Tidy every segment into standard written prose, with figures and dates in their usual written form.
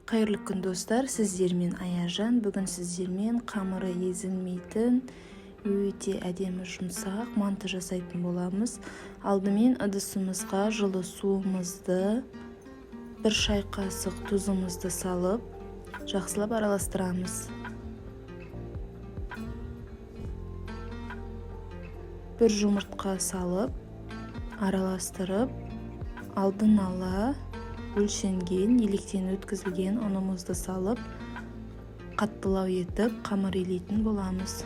Қайырлы күн достар, сіздермен Аяжан. Бүгін сіздермен қамыры езілмейтін өте әдемі жұмсақ манты жасайтын боламыз. Алдымен ыдысымызға жылы суымызды, 1 шай қасық тұзымызды салып, жақсылап араластырамыз. 1 жұмыртқа салып, араластырып, алдын ала өлшенген, електен өткізілген ұнымызды салып, қаттылау етіп, қамыр илейтін боламыз.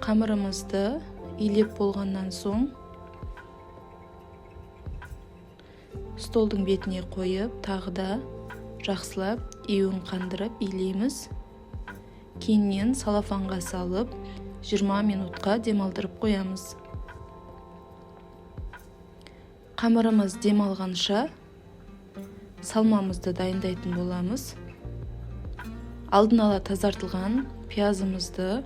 Қамырымызды илеп болғаннан соң столдың бетіне қойып, тағы да жақсылап еуін қандырып илейміз. Кейіннен салафанға салып 20 минутқа демалдырып қоямыз. Қамырымыз демалғанша салмамызды дайындайтын боламыз. Алдын ала тазартылған пиязымызды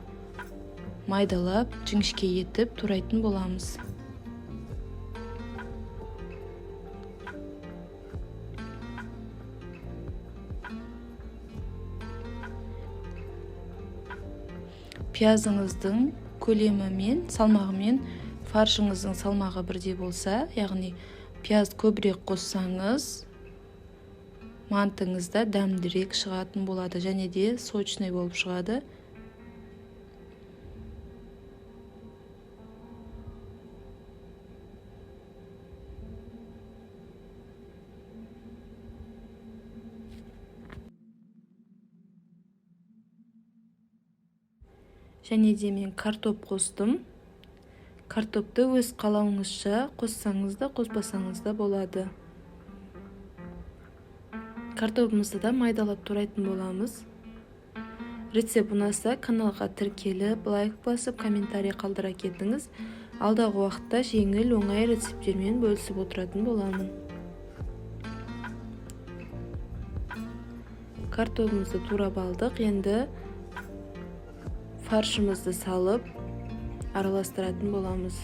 майдалап, жіңішке етіп турайтын боламыз. Пиязыңыздың көлемі мен салмағы мен фаршыңыздың салмағы бірдей болса, яғни пияз көбірек қоссаңыз, мантыңызда дәмдірек шығатын болады және де сочный болып шығады. Және де мен картоп қостым. Картопты өз қалауыңызша қоссаңыз да, қоспасаңыз да болады. Картопымызды да майдалап турайтын боламыз. Рецепт ұнаса, каналға тіркеліп, лайк басып, комментарий қалдыра кетіңіз. Алдағы уақытта жеңіл, оңай рецепттермен бөлісіп отыратын боламын. Картопымызды турап алдық. Енді фаршымызды салып араластыратын боламыз.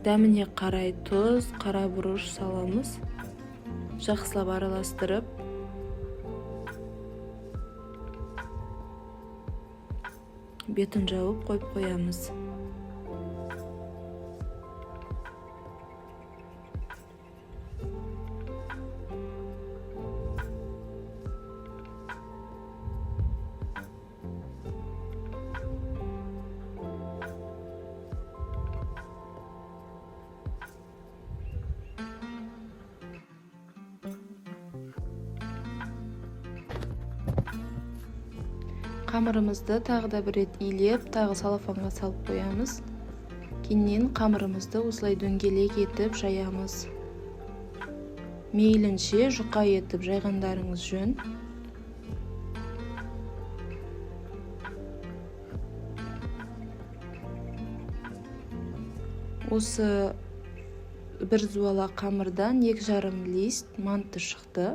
Дәміне қарай тұз, қара бұрыш саламыз. Жақсылап араластырып, бетін жауып қойып қоямыз. Қамырымызды тағы да бір рет илеп, тағы салафанға салып қоямыз. Кейіннен қамырымызды осылай дөңгелек етіп жаямыз. Мейлінше жұқа етіп жайғандарыңыз жөн. Осы бір зуала қамырдан 2,5 лист манты шықты.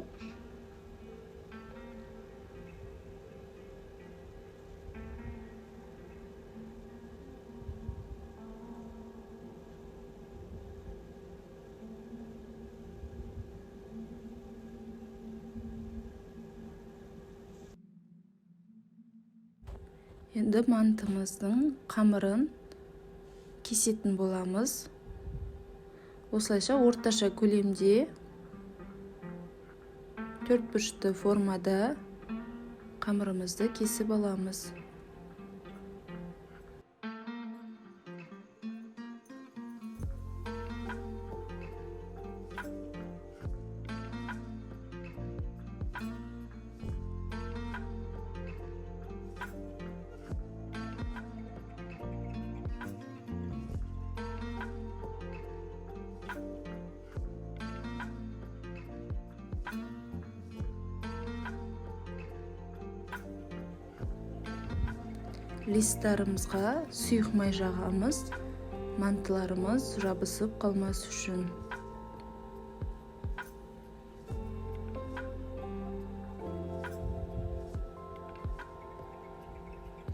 Енді мантымыздың қамырын кесетін боламыз. Осылайша орташа көлемде 4 бұрышты формада қамырымызды кесіп аламыз. Листтарымызға сұйық май жағамыз. мантыларымыз жабысып қалмас үшін.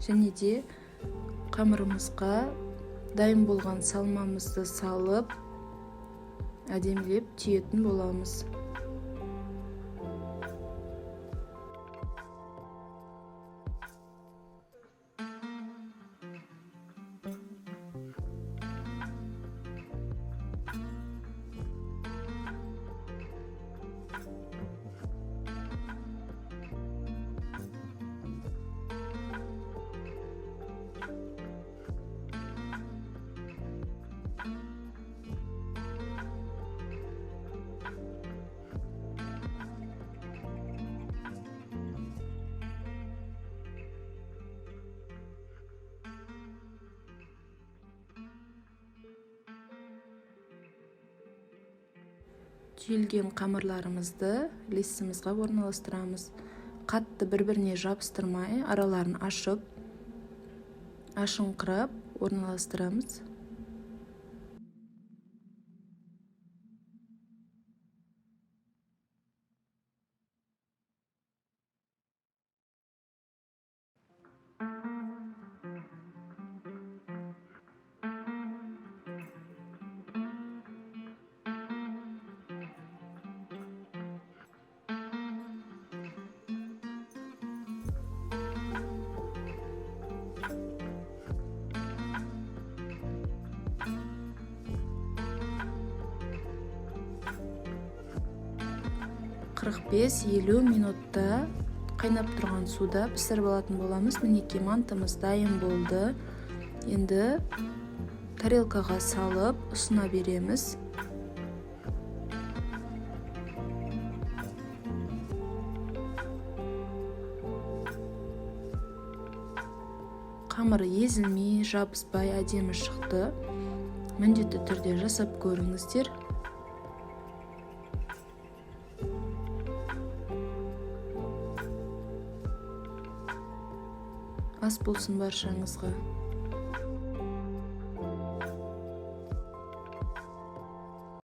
Және де қамырымызға дайын болған салмамызды салып, әдемілеп түйетін боламыз. Түйілген қамырларымызды листімізге орналастырамыз. Қатты бір-біріне жабыстырмай, араларын ашып, ашыңқырап орналастырамыз. Қырық 50 минутта қайнап тұрған суда пісіріп алатын боламыз. Мінекей мантымыз дайын болды. Енді тарелкаға салып ұсына береміз. Қамыры езілмей, жабыспай әдемі шықты. Міндетті түрде жасап көріңіздер. Ас болсын баршаңызға.